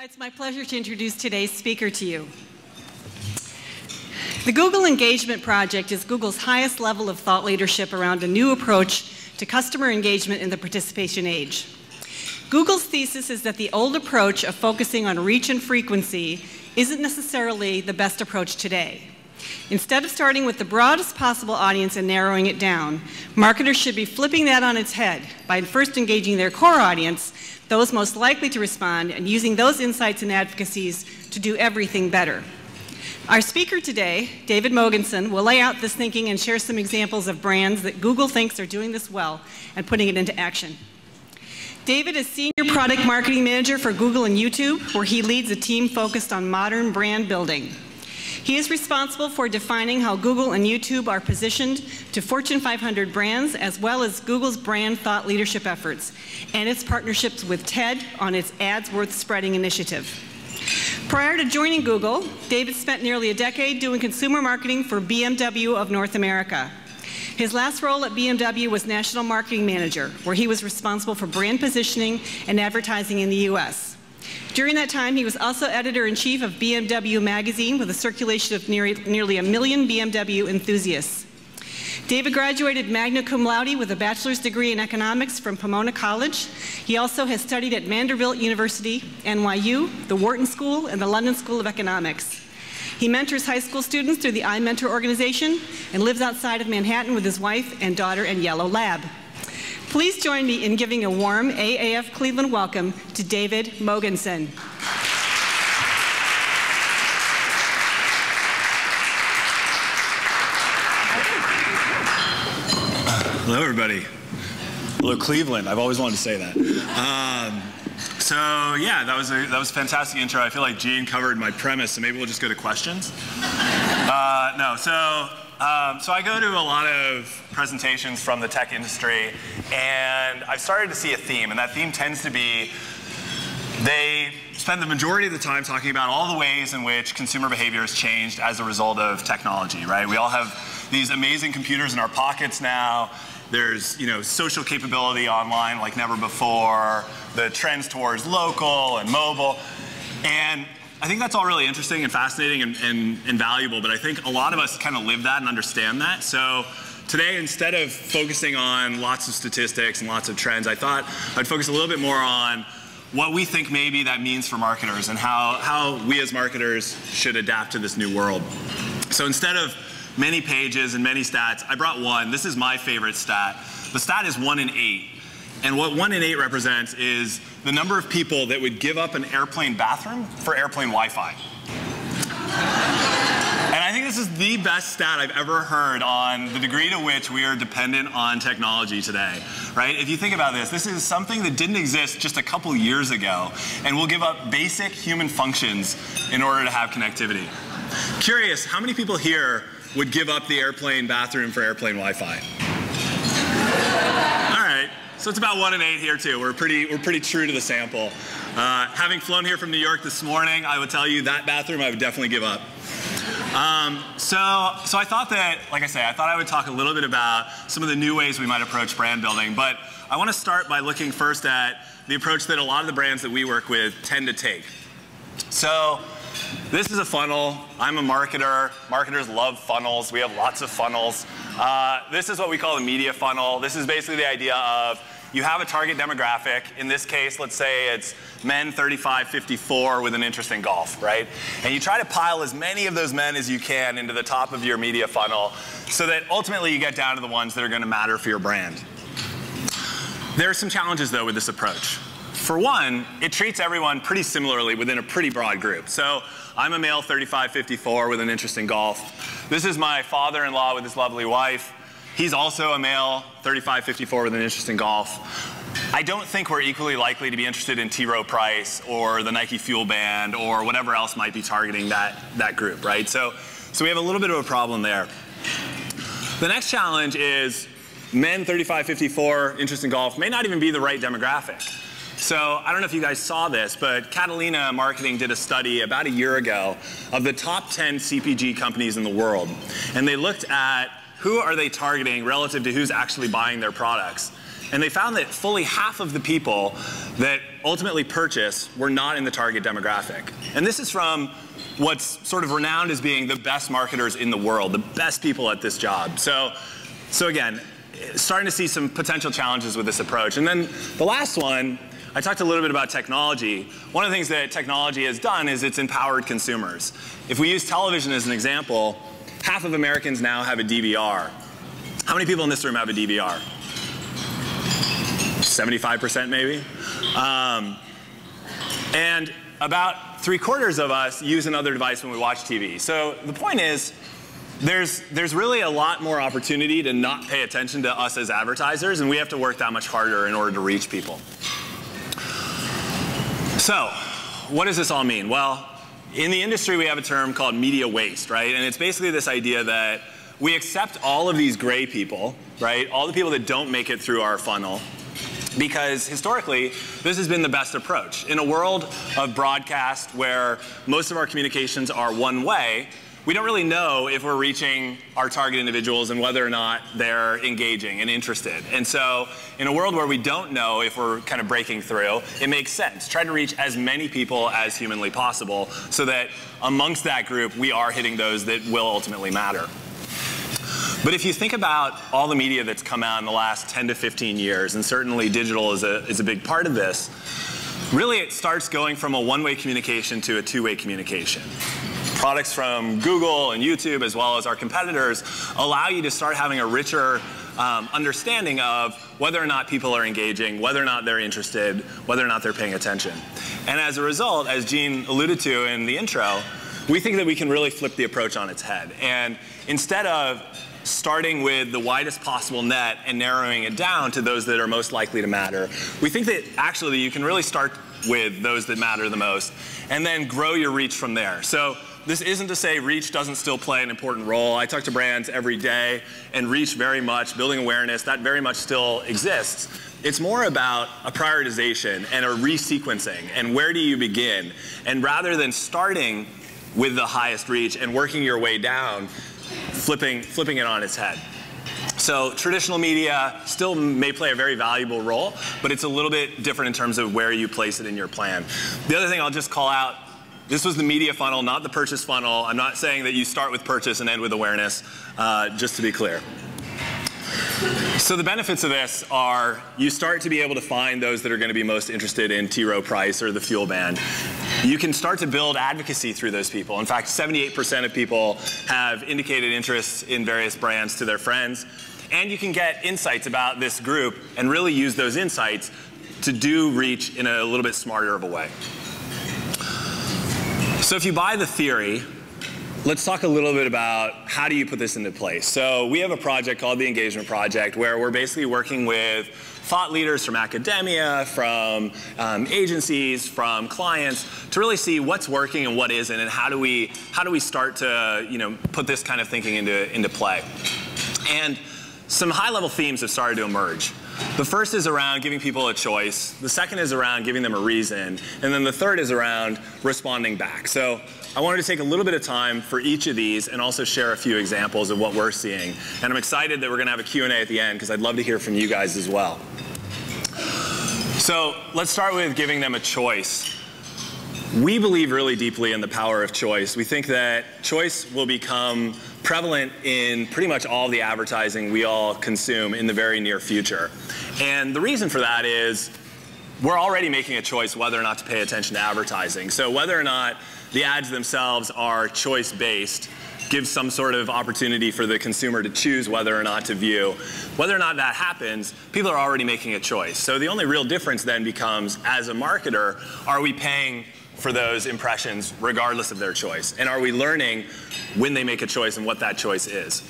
It's my pleasure to introduce today's speaker to you. The Google Engagement Project is Google's highest level of thought leadership around a new approach to customer engagement in the participation age. Google's thesis is that the old approach of focusing on reach and frequency isn't necessarily the best approach today. Instead of starting with the broadest possible audience and narrowing it down, marketers should be flipping that on its head by first engaging their core audience, those most likely to respond, and using those insights and advocacies to do everything better. Our speaker today, David Mogensen, will lay out this thinking and share some examples of brands that Google thinks are doing this well and putting it into action. David is Senior Product Marketing Manager for Google and YouTube, where he leads a team focused on modern brand building. He is responsible for defining how Google and YouTube are positioned to Fortune 500 brands, as well as Google's brand thought leadership efforts and its partnerships with TED on its Ads Worth Spreading initiative. Prior to joining Google, David spent nearly a decade doing consumer marketing for BMW of North America. His last role at BMW was National Marketing Manager, where he was responsible for brand positioning and advertising in the US. During that time, he was also editor-in-chief of BMW Magazine with a circulation of nearly 1 million BMW enthusiasts. David graduated magna cum laude with a bachelor's degree in economics from Pomona College. He also has studied at Vanderbilt University, NYU, the Wharton School, and the London School of Economics. He mentors high school students through the iMentor organization and lives outside of Manhattan with his wife and daughter and yellow lab. Please join me in giving a warm AAF Cleveland welcome to David Mogensen. Hello, everybody. Hello, Cleveland. I've always wanted to say that. So yeah, that was a fantastic intro. I feel like Gene covered my premise, so maybe we'll just go to questions. So I go to a lot of presentations from the tech industry, and I've started to see a theme, and that theme tends to be they spend the majority of the time talking about all the ways in which consumer behavior has changed as a result of technology, right? We all have these amazing computers in our pockets now. There's, social capability online like never before, the trends towards local and mobile, and I think that's all really interesting and fascinating and valuable, but I think a lot of us kind of live that and understand that. So today, instead of focusing on lots of statistics and lots of trends, I thought I'd focus a little bit more on what we think maybe that means for marketers and how we as marketers should adapt to this new world. So instead of many pages and many stats, I brought one. This is my favorite stat. The stat is 1 in 8. And what 1 in 8 represents is the number of people that would give up an airplane bathroom for airplane Wi-Fi. And I think this is the best stat I've ever heard on the degree to which we are dependent on technology today, right? If you think about this, this is something that didn't exist just a couple years ago, and we'll give up basic human functions in order to have connectivity. Curious, how many people here would give up the airplane bathroom for airplane Wi-Fi? All right. So it's about 1 in 8 here too. We're pretty true to the sample. Having flown here from New York this morning, I would tell you that bathroom I would definitely give up. So I thought that, like I say, I thought I would talk a little bit about some of the new ways we might approach brand building. But I want to start by looking first at the approach that a lot of the brands that we work with tend to take. So this is a funnel. I'm a marketer. Marketers love funnels. We have lots of funnels. This is what we call a media funnel. This is basically the idea of you have a target demographic. In this case, let's say it's men 35-54 with an interest in golf, right? And you try to pile as many of those men as you can into the top of your media funnel so that ultimately you get down to the ones that are going to matter for your brand. There are some challenges, though, with this approach. For one, it treats everyone pretty similarly within a pretty broad group. So I'm a male 35-54 with an interest in golf. This is my father-in-law with his lovely wife. He's also a male 35-54 with an interest in golf. I don't think we're equally likely to be interested in T. Rowe Price or the Nike Fuel Band or whatever else might be targeting that group, right? So we have a little bit of a problem there. The next challenge is men 35-54 interest in golf may not even be the right demographic. So I don't know if you guys saw this, but Catalina Marketing did a study about a year ago of the top 10 CPG companies in the world. And they looked at who are they targeting relative to who's actually buying their products. And they found that fully half of the people that ultimately purchase were not in the target demographic. And this is from what's sort of renowned as being the best marketers in the world, the best people at this job. So again, starting to see some potential challenges with this approach. And then the last one, I talked a little bit about technology. One of the things that technology has done is it's empowered consumers. If we use television as an example, half of Americans now have a DVR. How many people in this room have a DVR? 75% maybe? And about 3/4 of us use another device when we watch TV. So the point is, there's really a lot more opportunity to not pay attention to us as advertisers, and we have to work that much harder in order to reach people. So what does this all mean? Well, in the industry we have a term called media waste, right? And it's basically this idea that we accept all of these gray people, right? All the people that don't make it through our funnel, because historically, this has been the best approach. In a world of broadcast where most of our communications are one way, we don't really know if we're reaching our target individuals and whether or not they're engaging and interested. And so in a world where we don't know if we're kind of breaking through, it makes sense. Try to reach as many people as humanly possible so that amongst that group, we are hitting those that will ultimately matter. But if you think about all the media that's come out in the last 10 to 15 years, and certainly digital is a big part of this, really it starts going from a one-way communication to a two-way communication. Products from Google and YouTube, as well as our competitors, allow you to start having a richer understanding of whether or not people are engaging, whether or not they're interested, whether or not they're paying attention. And as a result, as Gene alluded to in the intro, we think that we can really flip the approach on its head. And instead of starting with the widest possible net and narrowing it down to those that are most likely to matter, we think that actually you can really start with those that matter the most and then grow your reach from there. So this isn't to say reach doesn't still play an important role. I talk to brands every day, and reach very much, building awareness, that very much still exists. It's more about a prioritization and a resequencing, and where do you begin? And rather than starting with the highest reach and working your way down, flipping it on its head. So traditional media still may play a very valuable role, but it's a little bit different in terms of where you place it in your plan. The other thing I'll just call out, this was the media funnel, not the purchase funnel. I'm not saying that you start with purchase and end with awareness, just to be clear. So the benefits of this are you start to be able to find those that are going to be most interested in T-row price or the fuel band. You can start to build advocacy through those people. In fact, 78% of people have indicated interest in various brands to their friends. And you can get insights about this group and really use those insights to do reach in a little bit smarter of a way. So if you buy the theory, let's talk a little bit about how do you put this into place. So we have a project called the Engagement Project where we're basically working with thought leaders from academia, from agencies, from clients to really see what's working and what isn't, and how do we start to put this kind of thinking into play. And some high-level themes have started to emerge. The first is around giving people a choice. The second is around giving them a reason. And then the third is around responding back. So I wanted to take a little bit of time for each of these and also share a few examples of what we're seeing. And I'm excited that we're going to have a Q&A at the end because I'd love to hear from you guys as well. So let's start with giving them a choice. We believe really deeply in the power of choice. We think that choice will become prevalent in pretty much all the advertising we all consume in the very near future. And the reason for that is we're already making a choice whether or not to pay attention to advertising. So whether or not the ads themselves are choice-based gives some sort of opportunity for the consumer to choose whether or not to view. Whether or not that happens, people are already making a choice. So the only real difference then becomes, as a marketer, are we paying for those impressions regardless of their choice? And are we learning when they make a choice and what that choice is?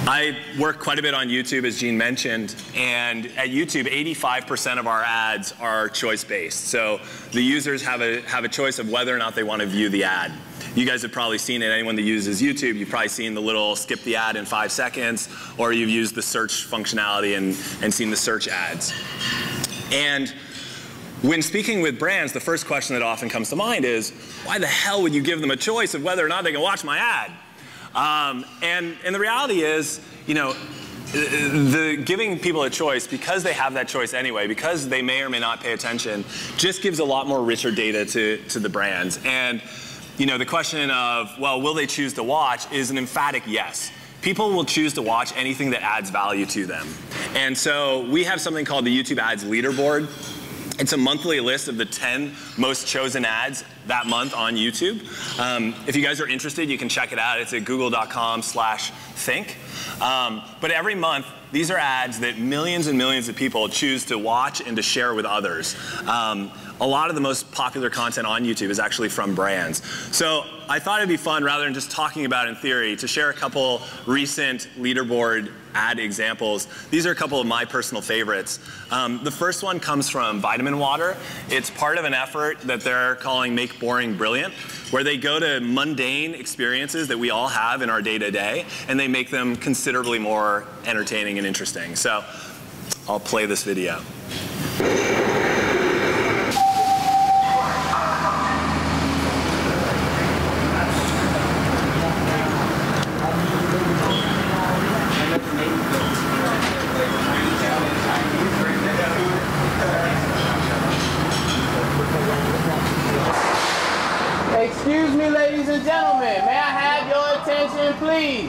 I work quite a bit on YouTube, as Gene mentioned, and at YouTube, 85% of our ads are choice-based. So the users have a choice of whether or not they want to view the ad. You guys have probably seen it. Anyone that uses YouTube, you've probably seen the little skip the ad in 5 seconds, or you've used the search functionality and seen the search ads. And when speaking with brands, the first question that often comes to mind is, why the hell would you give them a choice of whether or not they can watch my ad? And the reality is, giving people a choice, because they have that choice anyway, because they may or may not pay attention, just gives a lot more richer data to the brands. And the question of, well, will they choose to watch is an emphatic yes. People will choose to watch anything that adds value to them. And so we have something called the YouTube Ads Leaderboard. It's a monthly list of the 10 most chosen ads that month on YouTube. If you guys are interested, you can check it out. It's at google.com/think. But every month, these are ads that millions and millions of people choose to watch and to share with others. A lot of the most popular content on YouTube is actually from brands. So I thought it'd be fun, rather than just talking about it in theory, to share a couple recent leaderboard ad examples. These are a couple of my personal favorites. The first one comes from Vitamin Water. It's part of an effort that they're calling Make Boring Brilliant, where they go to mundane experiences that we all have in our day-to-day, and they make them considerably more entertaining and interesting. So I'll play this video. Excuse me, ladies and gentlemen. May I have your attention, please?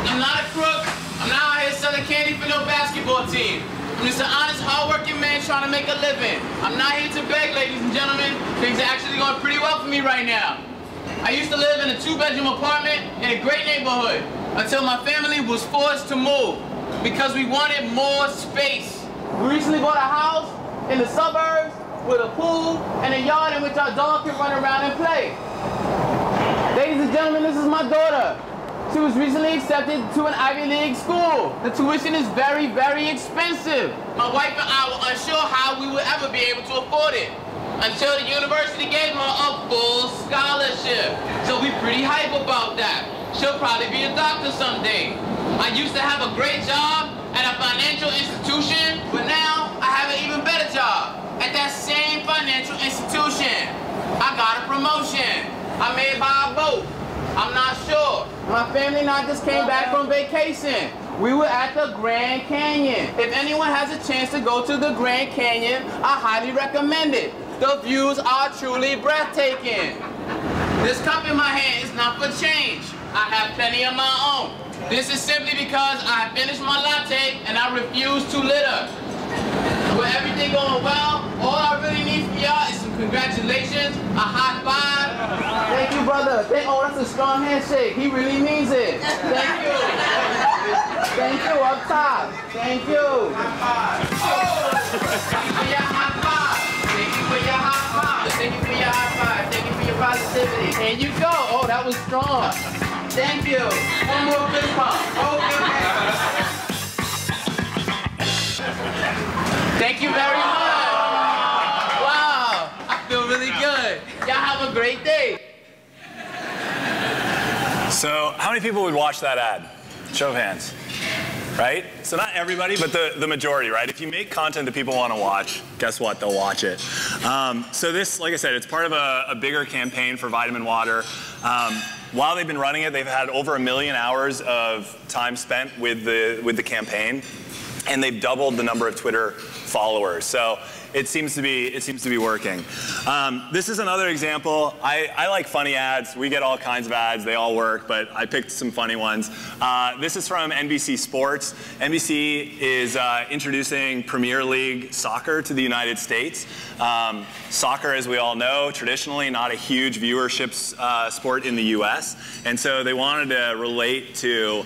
I'm not a crook. I'm not out here selling candy for no basketball team. I'm just an honest, hard-working man trying to make a living. I'm not here to beg, ladies and gentlemen. Things are actually going pretty well for me right now. I used to live in a 2-bedroom apartment in a great neighborhood until my family was forced to move because we wanted more space. We recently bought a house in the suburbs with a pool and a yard in which our dog can run around and play. Ladies and gentlemen, this is my daughter. She was recently accepted to an Ivy League school. The tuition is very, very expensive. My wife and I were unsure how we would ever be able to afford it until the university gave her a full scholarship. So we're pretty hype about that. She'll probably be a doctor someday. I used to have a great job at a financial institution, but now I have an even better job at that same financial institution. I got a promotion. I may buy a boat. I'm not sure. My family and I just came back from vacation. We were at the Grand Canyon. If anyone has a chance to go to the Grand Canyon, I highly recommend it. The views are truly breathtaking. This cup in my hand is not for change. I have plenty of my own. This is simply because I finished my latte and I refuse to litter. With everything going well, all I really need from y'all is some congratulations, a high five. Thank you, brother. Oh, that's a strong handshake. He really means it. Thank you. Thank you, up top. Thank you. Thank you for your high five. Thank you for your high five. Thank you for your high five. Thank you for your positivity. And you go. Oh, that was strong. Thank you. One more fist pump. Okay. Thank you very much. Wow, I feel really good. Y'all have a great day. So how many people would watch that ad? Show of hands. Right? So not everybody, but the majority, right? If you make content that people want to watch, guess what? They'll watch it. So this, like I said, it's part of a bigger campaign for Vitamin Water. While they've been running it, they've had over 1 million hours of time spent with the campaign, and they've doubled the number of Twitter followers. So it seems to be working. This is another example. I like funny ads. We get all kinds of ads. They all work, but I picked some funny ones. This is from NBC Sports. NBC is introducing Premier League soccer to the United States. Soccer, as we all know, traditionally not a huge viewership sport in the US. And so they wanted to relate to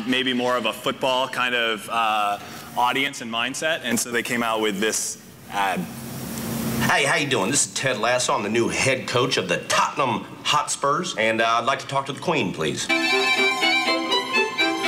maybe more of a football kind of audience and mindset. And so they came out with this ad. Hey, how you doing? This is Ted Lasso. I'm the new head coach of the Tottenham Hotspurs, and I'd like to talk to the Queen, please.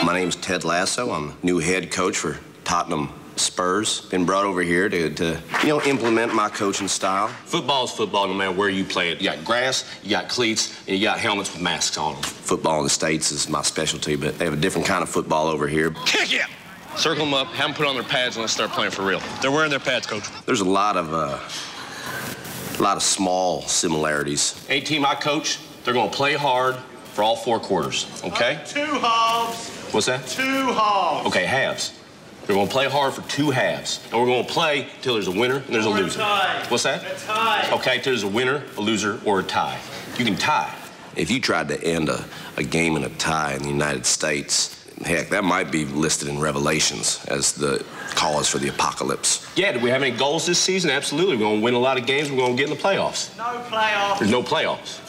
My name's Ted Lasso. I'm new head coach for Tottenham Spurs. Been brought over here to implement my coaching style. Football's football no matter where you play it. You got grass, you got cleats, and you got helmets with masks on them. Football in the States is my specialty, but they have a different kind of football over here. Kick it! Circle them up, have them put on their pads, and let's start playing for real. They're wearing their pads, Coach. There's a lot of small similarities. Team I coach, they're going to play hard for all 4 quarters, okay? 2 halves, What's that? 2 halves. Okay, halves. We're going to play hard for 2 halves. And we're going to play till there's a winner and there's a loser. Tie. What's that? A tie. Okay, till there's a winner, a loser, or a tie. You can tie. If you tried to end a game in a tie in the United States, heck, that might be listed in Revelations as the cause for the apocalypse. Yeah, do we have any goals this season? Absolutely. We're going to win a lot of games. We're going to get in the playoffs. No playoffs. There's no playoffs.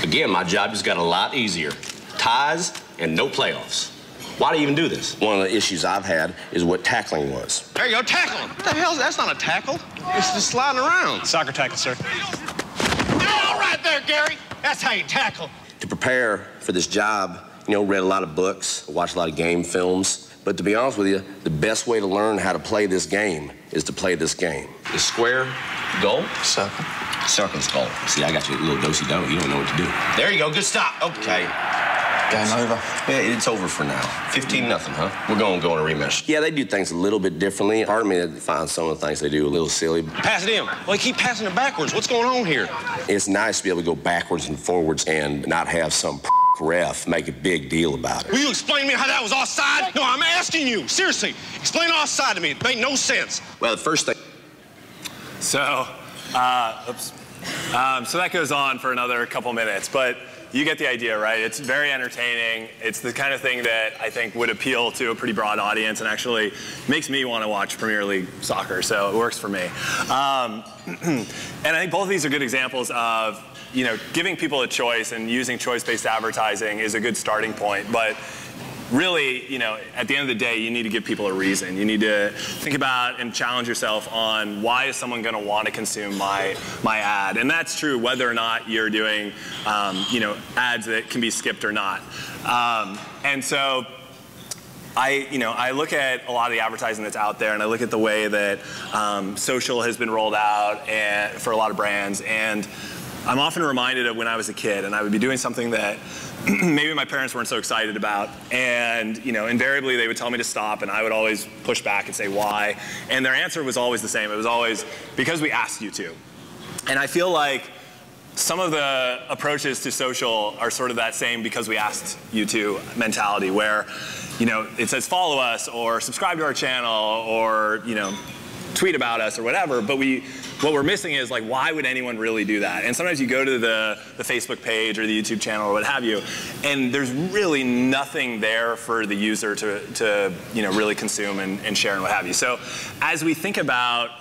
Again, my job just got a lot easier. Ties and no playoffs. Why do you even do this? One of the issues I've had is what tackling was. There you go, tackling. What the hell? That's not a tackle. It's just sliding around. Soccer tackle, sir. All right there, Gary. That's how you tackle. To prepare for this job, read a lot of books, watched a lot of game films. But to be honest with you, the best way to learn how to play this game is to play this game. The square, goal? Circle. Circle's goal. See, I got you a little do-si-do. You don't know what to do. There you go. Good stop. Okay. Game over? Yeah, it's over for now. 15-0, huh? We're going to go on a rematch. Yeah, they do things a little bit differently. Part of me finds some of the things they do a little silly. Pass it in. Well, you keep passing it backwards. What's going on here? It's nice to be able to go backwards and forwards and not have some ref make a big deal about it. Will you explain to me how that was offside? No, I'm asking you. Seriously. Explain offside to me. It made no sense. Well, the first thing... So, so that goes on for another couple minutes, but you get the idea, right? It's very entertaining. It's the kind of thing that I think would appeal to a pretty broad audience and actually makes me want to watch Premier League soccer, so it works for me. And I think both of these are good examples of, giving people a choice and using choice-based advertising is a good starting point, but really, at the end of the day, you need to give people a reason. You need to think about and challenge yourself on why is someone going to want to consume my ad, and that's true whether or not you're doing, ads that can be skipped or not. And so, I look at a lot of the advertising that's out there, and I look at the way that social has been rolled out for a lot of brands, and I'm often reminded of when I was a kid, and I would be doing something that maybe my parents weren't so excited about, and invariably they would tell me to stop, and I would always push back and say why, and their answer was always the same. It was always, because we asked you to. And I feel like some of the approaches to social are sort of that same because we asked you to mentality, where it says follow us or subscribe to our channel or tweet about us or whatever, but what we're missing is, like, why would anyone really do that? And sometimes you go to the Facebook page or the YouTube channel or what have you, and there's really nothing there for the user to really consume and share and what have you. So as we think about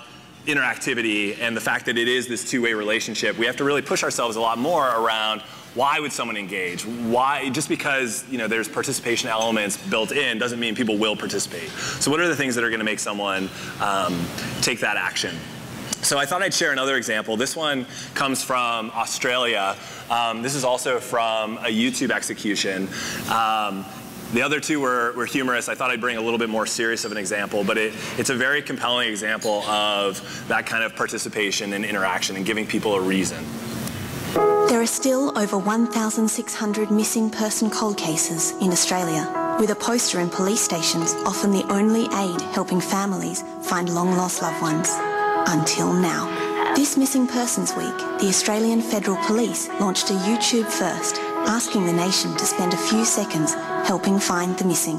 interactivity and the fact that it is this two-way relationship, we have to really push ourselves a lot more around why would someone engage? Why? Just because there's participation elements built in doesn't mean people will participate. So what are the things that are going to make someone take that action? So I thought I'd share another example. This one comes from Australia. This is also from a YouTube execution. The other two were humorous. I thought I'd bring a little bit more serious of an example, but it's a very compelling example of that kind of participation and interaction and giving people a reason. There are still over 1,600 missing person cold cases in Australia, with a poster in police stations often the only aid helping families find long-lost loved ones. Until now. This Missing Persons Week, the Australian Federal Police launched a YouTube first, asking the nation to spend a few seconds helping find the missing.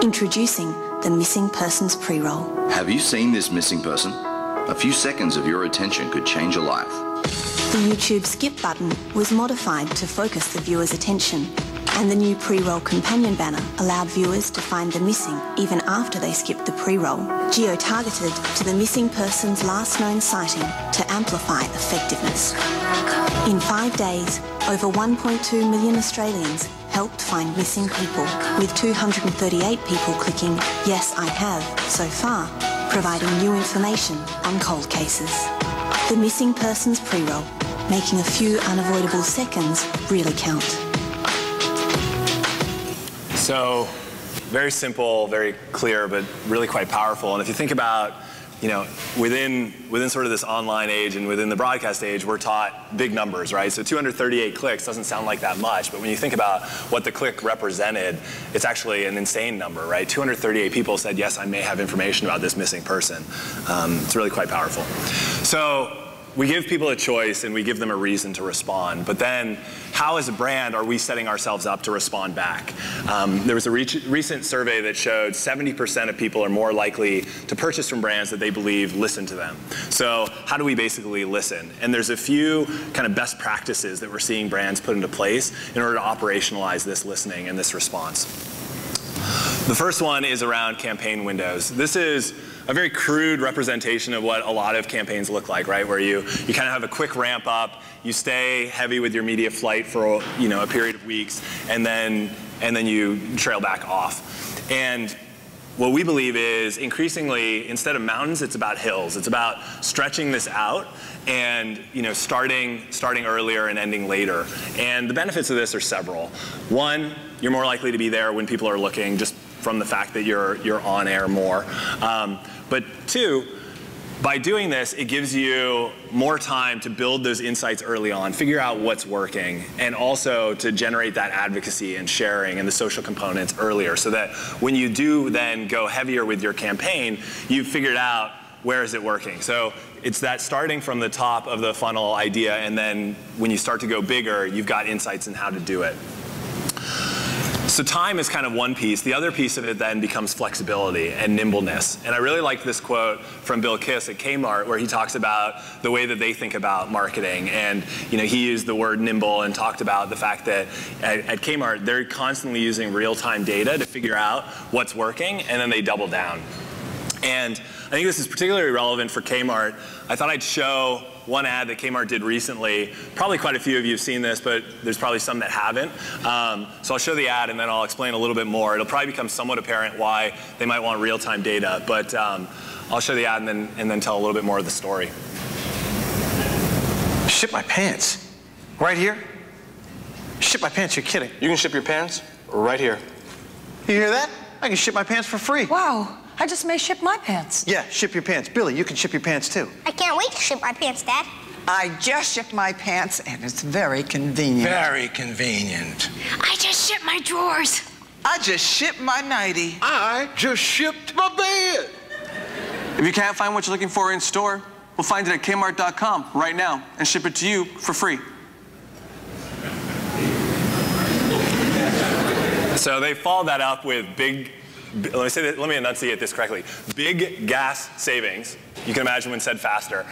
Introducing the Missing Persons Pre-Roll. Have you seen this missing person? A few seconds of your attention could change a life. The YouTube skip button was modified to focus the viewer's attention, and the new pre-roll companion banner allowed viewers to find the missing even after they skipped the pre-roll, geo-targeted to the missing person's last known sighting to amplify effectiveness. In 5 days, over 1.2 million Australians helped find missing people, with 238 people clicking "Yes, I have" so far, providing new information on cold cases. The Missing Persons Pre-Roll, making a few unavoidable seconds really count. So, very simple, very clear, but really quite powerful. And if you think about, within sort of this online age and within the broadcast age, we're taught big numbers, right? So 238 clicks doesn't sound like that much, but when you think about what the click represented, it's actually an insane number, right? 238 people said, yes, I may have information about this missing person. It's really quite powerful. So we give people a choice and we give them a reason to respond, but then how as a brand are we setting ourselves up to respond back? There was a recent survey that showed 70% of people are more likely to purchase from brands that they believe listen to them. So how do we basically listen? And there's a few kind of best practices that we're seeing brands put into place in order to operationalize this listening and this response. The first one is around campaign windows. This is a very crude representation of what a lot of campaigns look like, right? Where you kind of have a quick ramp up, you stay heavy with your media flight for a period of weeks, and then you trail back off. And what we believe is increasingly, instead of mountains, it's about hills. It's about stretching this out and starting earlier and ending later. And the benefits of this are several. One, you're more likely to be there when people are looking, just from the fact that you're on air more. But two, by doing this, it gives you more time to build those insights early on, figure out what's working, and also to generate that advocacy and sharing and the social components earlier, so that when you do then go heavier with your campaign, you've figured out where is it working. So it's that starting from the top of the funnel idea, and then when you start to go bigger, you've got insights in how to do it. So time is kind of one piece. The other piece of it then becomes flexibility and nimbleness. And I really like this quote from Bill Kiss at Kmart, where he talks about the way that they think about marketing. And he used the word nimble and talked about the fact that at Kmart, they're constantly using real-time data to figure out what's working, and then they double down. And I think this is particularly relevant for Kmart. I thought I'd show one ad that Kmart did recently. Probably quite a few of you have seen this, but there's probably some that haven't. So I'll show the ad and then I'll explain a little bit more. It'll probably become somewhat apparent why they might want real-time data, but I'll show the ad and then tell a little bit more of the story. Ship my pants? Right here? Ship my pants, you're kidding. You can ship your pants right here. You hear that? I can ship my pants for free. Wow, I just may ship my pants. Yeah, ship your pants. Billy, you can ship your pants too. I can't wait to ship my pants, Dad. I just shipped my pants, and it's very convenient. Very convenient. I just shipped my drawers. I just shipped my nightie. I just shipped my bed. If you can't find what you're looking for in store, we'll find it at Kmart.com right now and ship it to you for free. So they followed that up with let me enunciate this correctly. Big gas savings. You can imagine when said faster.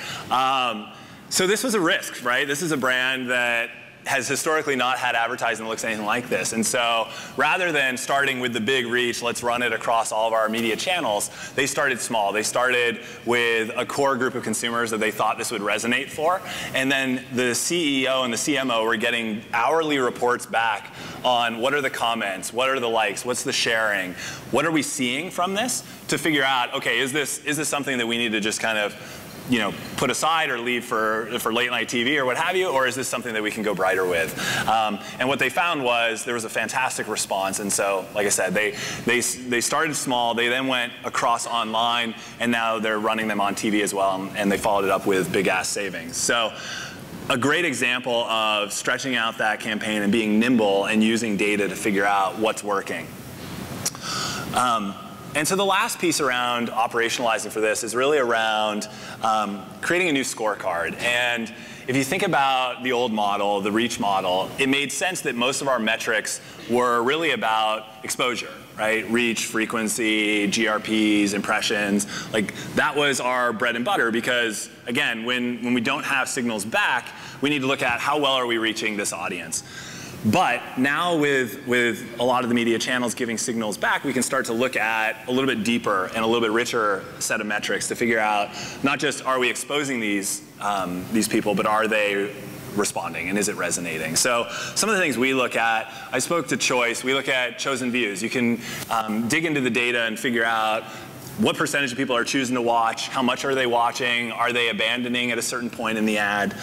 So this was a risk, right? This is a brand that has historically not had advertising that looks anything like this. And so rather than starting with the big reach, let's run it across all of our media channels, they started small. They started with a core group of consumers that they thought this would resonate for. And then the CEO and the CMO were getting hourly reports back on what are the comments, what are the likes, what's the sharing, what are we seeing from this, to figure out, okay, is this something that we need to just kind of put aside or leave for late night TV or what have you, or is this something that we can go brighter with? And what they found was there was a fantastic response. And so, like I said, they started small, they then went across online, and now they're running them on TV as well, and they followed it up with big ass savings. So a great example of stretching out that campaign and being nimble and using data to figure out what's working. And so the last piece around operationalizing for this is really around creating a new scorecard. And if you think about the old model, the reach model, it made sense that most of our metrics were really about exposure, right? Reach, frequency, GRPs, impressions. Like that was our bread and butter, because again, when we don't have signals back, we need to look at how well are we reaching this audience. But now with a lot of the media channels giving signals back, we can start to look at a little bit deeper and a little bit richer set of metrics to figure out not just are we exposing these people, but are they responding and is it resonating? So some of the things we look at, I spoke to Choice, we look at chosen views. You can dig into the data and figure out what percentage of people are choosing to watch, how much are they watching, are they abandoning at a certain point in the ad?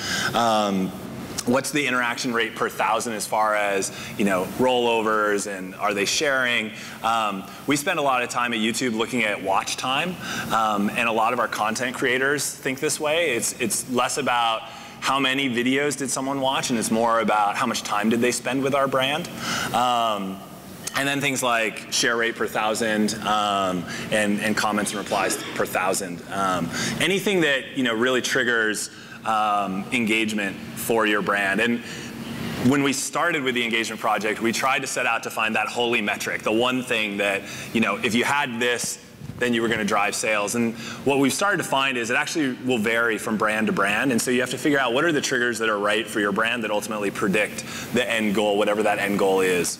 What's the interaction rate per thousand as far as rollovers, and are they sharing? We spend a lot of time at YouTube looking at watch time, and a lot of our content creators think this way. It's less about how many videos did someone watch, and it's more about how much time did they spend with our brand. And then things like share rate per thousand, and comments and replies per thousand. Anything that really triggers engagement for your brand. And when we started with the engagement project, we tried to set out to find that holy metric, the one thing that, if you had this, then you were going to drive sales. And what we've started to find is it actually will vary from brand to brand. And so you have to figure out what are the triggers that are right for your brand that ultimately predict the end goal, whatever that end goal is.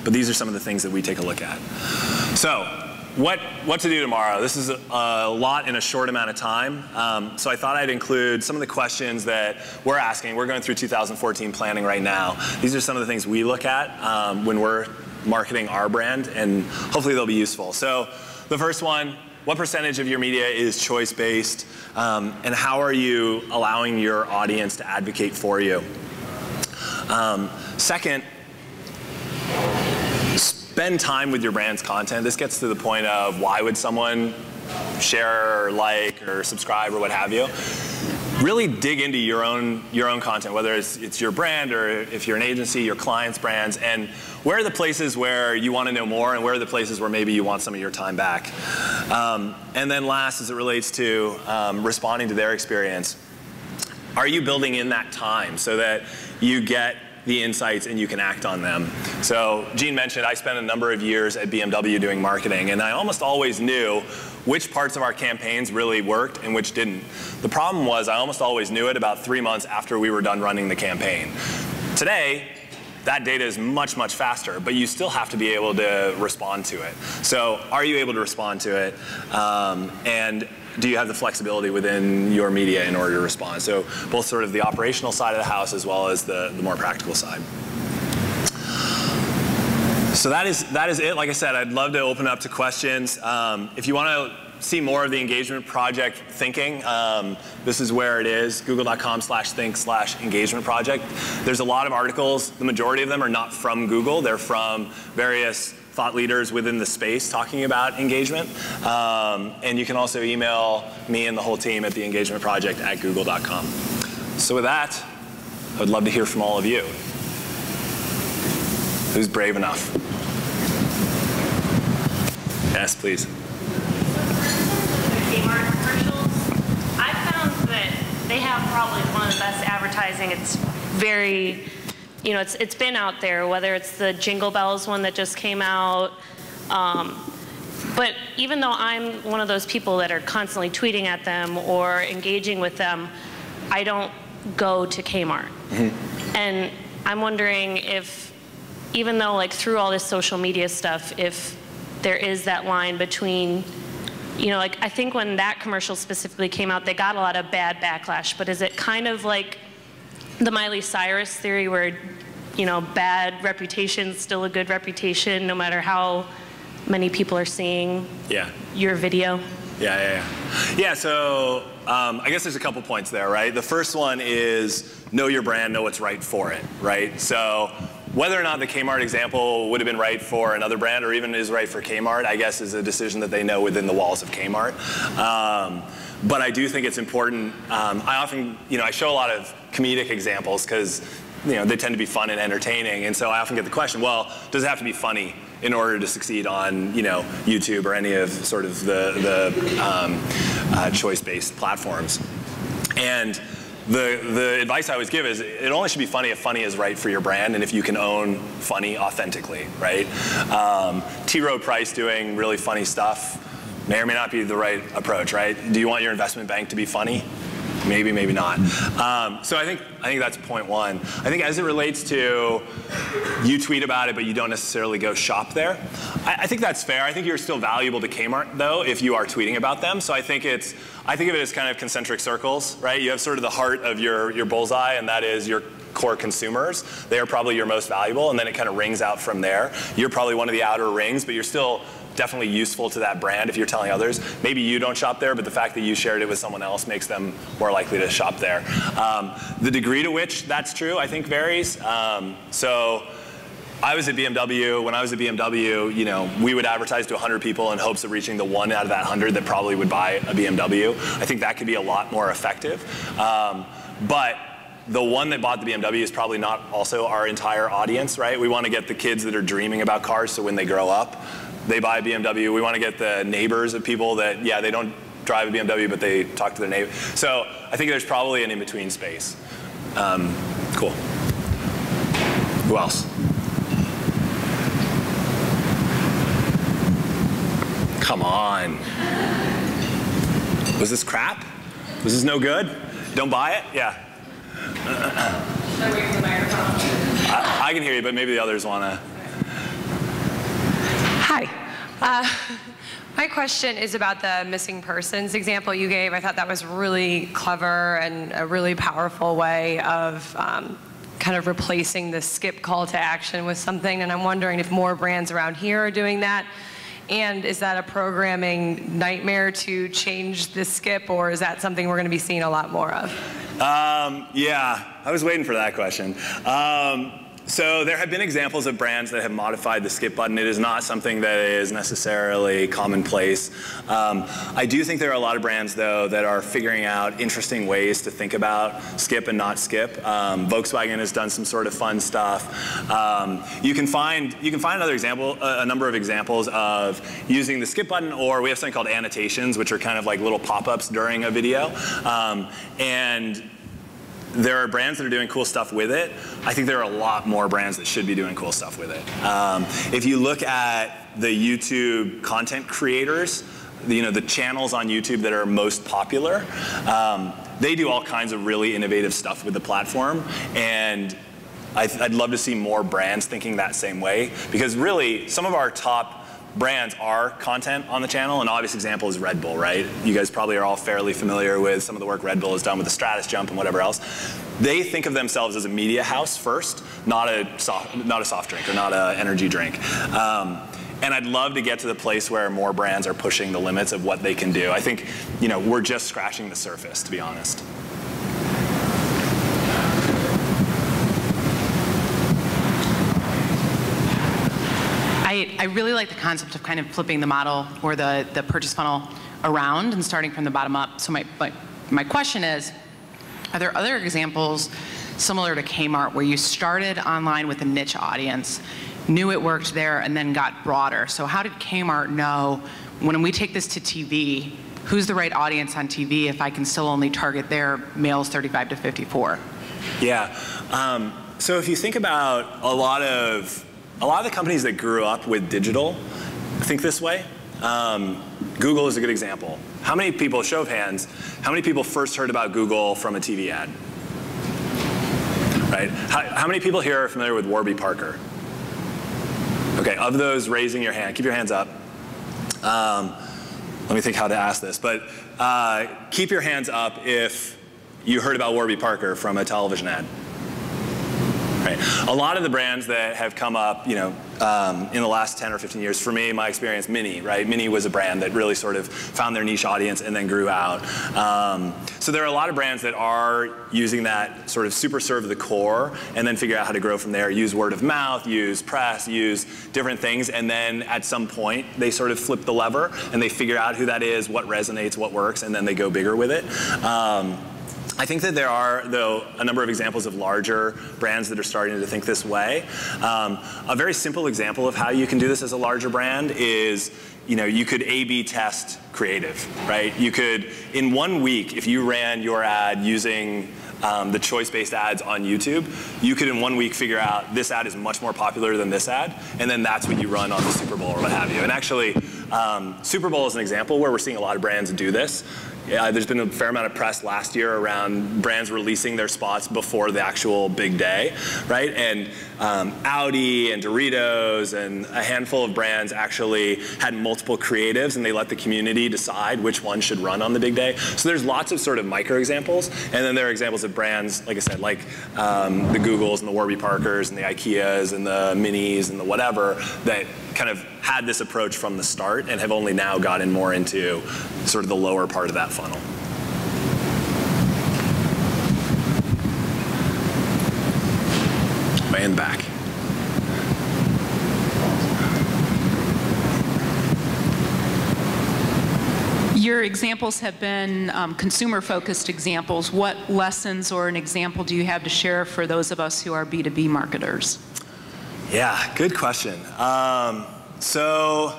But these are some of the things that we take a look at. So what to do tomorrow? This is a lot in a short amount of time. So I thought I'd include some of the questions that we're asking. We're going through 2014 planning right now. These are some of the things we look at when we're marketing our brand, and hopefully they'll be useful. So the first one, what percentage of your media is choice-based, and how are you allowing your audience to advocate for you? Second, spend time with your brand's content. This gets to the point of why would someone share or like or subscribe or what have you. Really dig into your own content, whether it's your brand or if you're an agency, your clients' brands, and where are the places where you want to know more and where are the places where maybe you want some of your time back. And then last, as it relates to responding to their experience, are you building in that time so that you get the insights and you can act on them? So Gene mentioned I spent a number of years at BMW doing marketing, and I almost always knew which parts of our campaigns really worked and which didn't. The problem was I almost always knew it about 3 months after we were done running the campaign. Today, that data is much, much faster, but you still have to be able to respond to it. So are you able to respond to it? And do you have the flexibility within your media in order to respond? So both sort of the operational side of the house as well as the more practical side. So that is it. Like I said, I'd love to open up to questions. If you want to see more of the engagement project thinking, this is where it is, google.com/think/engagement project. There's a lot of articles. The majority of them are not from Google. They're from various thought leaders within the space talking about engagement. And you can also email me and the whole team at theengagementproject@google.com. So with that, I would love to hear from all of you. Who's brave enough? Yes, please. Kmart commercials. I found that they have probably one of the best advertising. It's very, it's been out there, whether it's the Jingle Bells one that just came out. But even though I'm one of those people that are constantly tweeting at them or engaging with them, I don't go to Kmart. And I'm wondering if, even though through all this social media stuff, if there is that line between, I think when that commercial specifically came out, they got a lot of bad backlash, but is it kind of like the Miley Cyrus theory where, bad reputation is still a good reputation no matter how many people are seeing your video? Yeah, so I guess there's a couple points there, right? The first one is know your brand, know what's right for it, right? So whether or not the Kmart example would have been right for another brand or even is right for Kmart, I guess is a decision that they know within the walls of Kmart. But I do think it's important. I often, I show a lot of comedic examples because, they tend to be fun and entertaining. And so I often get the question, well, does it have to be funny in order to succeed on, YouTube or any of sort of the choice-based platforms? And the advice I always give is it only should be funny if funny is right for your brand and if you can own funny authentically, right? T. Rowe Price doing really funny stuff may or may not be the right approach, right? Do you want your investment bank to be funny? Maybe, maybe not. So I think that's point one. I think as it relates to you tweet about it, but you don't necessarily go shop there, I think that's fair. I think you're still valuable to Kmart, though, if you are tweeting about them. So I think of it as kind of concentric circles, right? You have sort of the heart of your bullseye, and that is your core consumers. They are probably your most valuable, and then it kind of rings out from there. You're probably one of the outer rings, but you're still definitely useful to that brand if you're telling others. Maybe you don't shop there, but the fact that you shared it with someone else makes them more likely to shop there. The degree to which that's true, I think, varies. So I was at BMW. When I was at BMW, we would advertise to 100 people in hopes of reaching the one out of that 100 that probably would buy a BMW. I think that could be a lot more effective. But the one that bought the BMW is probably not also our entire audience, right? We want to get the kids that are dreaming about cars so when they grow up, they buy a BMW. We want to get the neighbors of people that, they don't drive a BMW, but they talk to their neighbor. So I think there's probably an in-between space. Cool. Who else? Come on. Was this crap? Was this no good? Don't buy it? Yeah. Should I wait for the microphone? I can hear you, but maybe the others want to. Hi. My question is about the missing persons example you gave. I thought that was really clever and a really powerful way of kind of replacing the skip call to action with something. And I'm wondering if more brands around here are doing that. And is that a programming nightmare to change the skip, or is that something we're going to be seeing a lot more of? Yeah, I was waiting for that question. So there have been examples of brands that have modified the skip button. It is not something that is necessarily commonplace. I do think there are a lot of brands, though, that are figuring out interesting ways to think about skip and not skip. Volkswagen has done some sort of fun stuff. You can find another example, a number of examples of using the skip button, or we have something called annotations, which are kind of like little pop-ups during a video. And there are brands that are doing cool stuff with it. I think there are a lot more brands that should be doing cool stuff with it. If you look at the YouTube content creators, the channels on YouTube that are most popular, they do all kinds of really innovative stuff with the platform. And I'd love to see more brands thinking that same way, because really some of our top brands are content on the channel. An obvious example is Red Bull, right? You guys probably are all fairly familiar with some of the work Red Bull has done with the Stratus Jump and whatever else. They think of themselves as a media house first, not a soft drink or not an energy drink. And I'd love to get to the place where more brands are pushing the limits of what they can do. I think, we're just scratching the surface, to be honest. I really like the concept of kind of flipping the model or the purchase funnel around and starting from the bottom up. So my question is, are there other examples similar to Kmart where you started online with a niche audience, knew it worked there, and then got broader? So how did Kmart know, when we take this to TV, who's the right audience on TV if I can still only target their males 35 to 54? Yeah. So if you think about a lot of the companies that grew up with digital think this way. Google is a good example. How many people, show of hands, how many people first heard about Google from a TV ad? Right? How many people here are familiar with Warby Parker? Okay, of those raising your hand, keep your hands up. Let me think how to ask this, but keep your hands up if you heard about Warby Parker from a television ad. Right. A lot of the brands that have come up, in the last 10 or 15 years, for me, my experience, Mini, right? Mini was a brand that really sort of found their niche audience and then grew out. So there are a lot of brands that are using that sort of super serve the core and then figure out how to grow from there, use word of mouth, use press, use different things, and then at some point they sort of flip the lever and they figure out who that is, what resonates, what works, and then they go bigger with it. I think that there are, though, a number of examples of larger brands that are starting to think this way. A very simple example of how you can do this as a larger brand is, you could A/B test creative, right? You could, in 1 week, if you ran your ad using the choice-based ads on YouTube, you could in 1 week figure out this ad is much more popular than this ad, and then that's what you run on the Super Bowl or what have you. And actually, Super Bowl is an example where we're seeing a lot of brands do this. There's been a fair amount of press last year around brands releasing their spots before the actual big day, right? And Audi and Doritos and a handful of brands actually had multiple creatives, and they let the community decide which one should run on the big day. So there's lots of sort of micro examples, and then there are examples of brands, like I said, like the Googles and the Warby Parkers and the Ikeas and the Minis and the whatever that kind of had this approach from the start and have only now gotten more into sort of the lower part of that funnel. Way in the back. Your examples have been consumer-focused examples. What lessons or an example do you have to share for those of us who are B2B marketers? Yeah, good question. So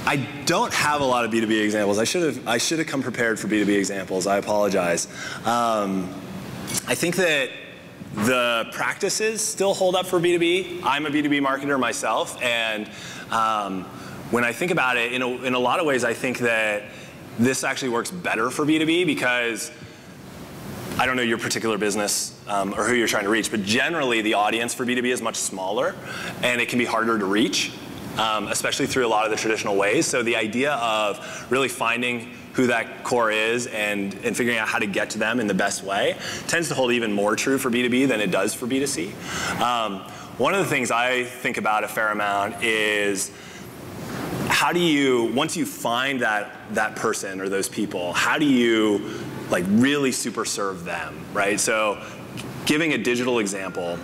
I don't have a lot of B2B examples. I should have come prepared for B2B examples. I apologize. I think that the practices still hold up for B2B. I'm a B2B marketer myself, and when I think about it, in a lot of ways, I think that this actually works better for B2B because I don't know your particular business or who you're trying to reach, but generally the audience for B2B is much smaller, and it can be harder to reach. Especially through a lot of the traditional ways. So the idea of really finding who that core is and figuring out how to get to them in the best way tends to hold even more true for B2B than it does for B2C. One of the things I think about a fair amount is how do you, once you find that person or those people, how do you like really super serve them, right? So giving a digital example,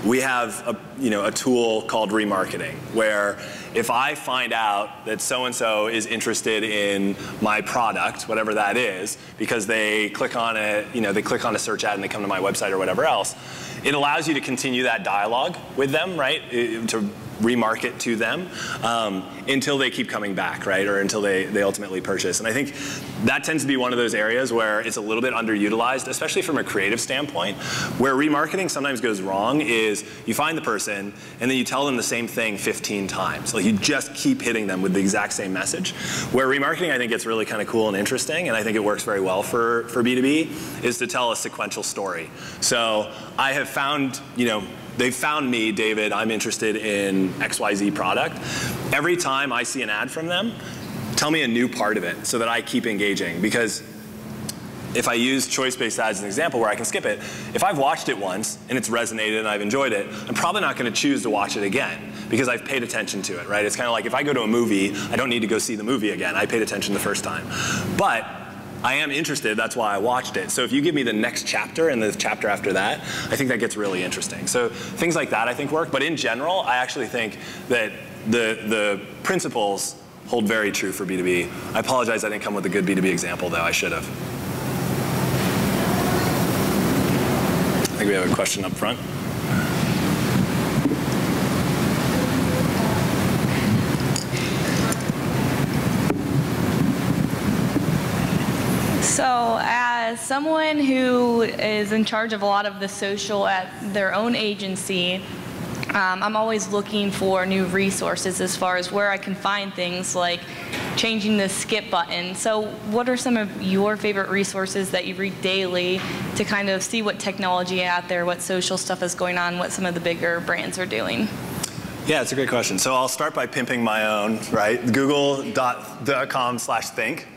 we have a tool called remarketing, where if I find out that so-and-so is interested in my product, whatever that is, because they click on they click on a search ad and they come to my website or whatever else, it allows you to continue that dialogue with them, right? To remarket to them until they keep coming back, right? Or until they ultimately purchase. And I think that tends to be one of those areas where it's a little bit underutilized, especially from a creative standpoint. Where remarketing sometimes goes wrong is you find the person and then you tell them the same thing 15 times. Like you just keep hitting them with the exact same message. Where remarketing I think gets really kind of cool and interesting, and I think it works very well for B2B, is to tell a sequential story. So I have found, they've found me, David, I'm interested in XYZ product. Every time I see an ad from them, tell me a new part of it so that I keep engaging. Because if I use choice-based ads as an example where I can skip it, if I've watched it once and it's resonated and I've enjoyed it, I'm probably not going to choose to watch it again because I've paid attention to it, right? It's kind of like if I go to a movie, I don't need to go see the movie again. I paid attention the first time. But I am interested, that's why I watched it. So if you give me the next chapter and the chapter after that, I think that gets really interesting. So things like that I think work, but in general, I actually think that the principles hold very true for B2B. I apologize I didn't come with a good B2B example though, I should have. I think we have a question up front. So as someone who is in charge of a lot of the social at their own agency, I'm always looking for new resources as far as where I can find things like changing the skip button. So what are some of your favorite resources that you read daily to kind of see what technology out there, what social stuff is going on, what some of the bigger brands are doing? Yeah, it's a great question. So I'll start by pimping my own, right? Google.com/think.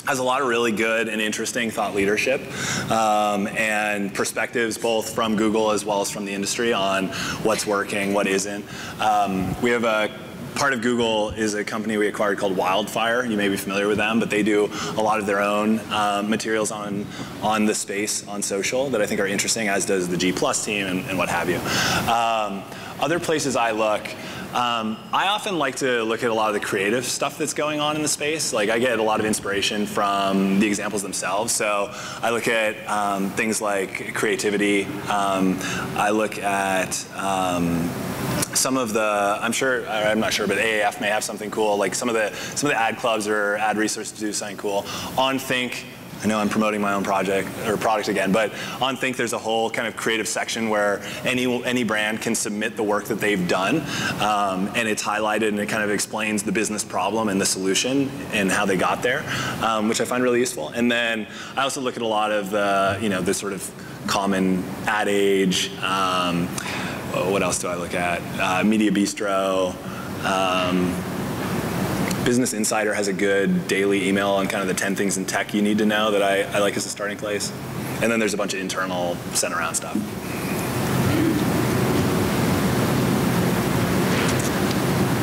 Has a lot of really good and interesting thought leadership and perspectives both from Google as well as from the industry on what's working, what isn't. We have part of Google is a company we acquired called Wildfire. You may be familiar with them, but they do a lot of their own materials on the space, on social, that I think are interesting, as does the G+ team and what have you. Other places I look, I often like to look at a lot of the creative stuff that's going on in the space. Like I get a lot of inspiration from the examples themselves. So I look at things like creativity. I look at some of the, I'm not sure, but AAF may have something cool. Like some of the ad clubs or ad resources do something cool. On Think, I know I'm promoting my own project or product again, but on Think there's a whole kind of creative section where any brand can submit the work that they've done, and it's highlighted and it kind of explains the business problem and the solution and how they got there, which I find really useful. And then I also look at a lot of the sort of common ad age. What else do I look at? Media Bistro. Business Insider has a good daily email on kind of the 10 things in tech you need to know that I like as a starting place. And then there's a bunch of internal sent around stuff.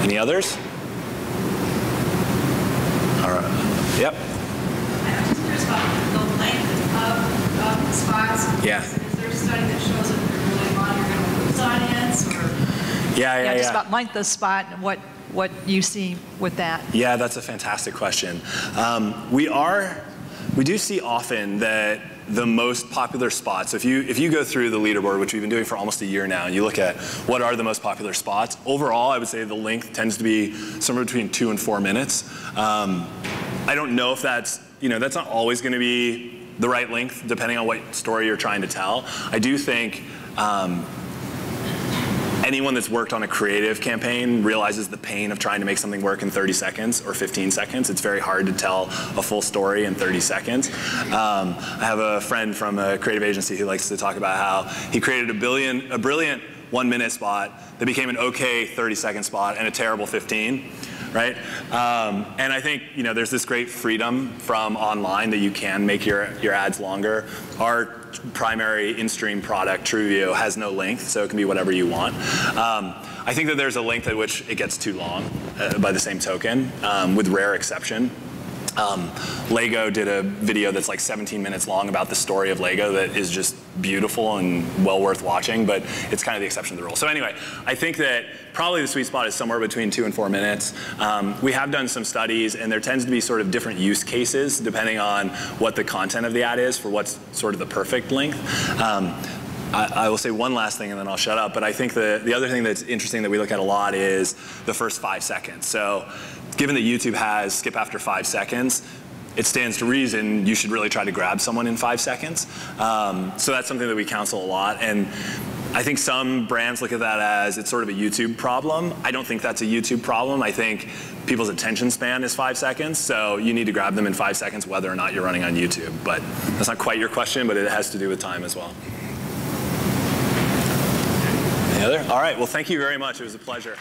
Any others? All right. Yep. I'm just curious about the length of the spots. Yeah. Is there a study that shows that they're really on your lose audience? Or Yeah. Just about length of spot and what you see with that. Yeah, that's a fantastic question. We do see often that the most popular spots, if you go through the leaderboard, which we've been doing for almost a year now, and you look at what are the most popular spots, overall I would say the length tends to be somewhere between 2 and 4 minutes. I don't know if that's not always going to be the right length depending on what story you're trying to tell. I do think anyone that's worked on a creative campaign realizes the pain of trying to make something work in 30 seconds or 15 seconds. It's very hard to tell a full story in 30 seconds. I have a friend from a creative agency who likes to talk about how he created a brilliant 1-minute spot that became an okay 30-second spot and a terrible 15. Right? And I think there's this great freedom from online that you can make your ads longer. Our primary in-stream product, TrueView, has no length, so it can be whatever you want. I think that there's a length at which it gets too long by the same token, with rare exception. Lego did a video that's like 17 minutes long about the story of Lego that is just beautiful and well worth watching, but it's kind of the exception to the rule. So anyway, I think that probably the sweet spot is somewhere between 2 and 4 minutes. We have done some studies, and there tends to be sort of different use cases depending on what the content of the ad is for what's sort of the perfect length. I will say one last thing and then I'll shut up, but I think the other thing that's interesting that we look at a lot is the first 5 seconds. So given that YouTube has skip after 5 seconds, it stands to reason you should really try to grab someone in 5 seconds. So that's something that we counsel a lot. And I think some brands look at that as it's sort of a YouTube problem. I don't think that's a YouTube problem. I think people's attention span is 5 seconds, so you need to grab them in 5 seconds whether or not you're running on YouTube. But that's not quite your question, but it has to do with time as well. Any other? All right, well, thank you very much. It was a pleasure.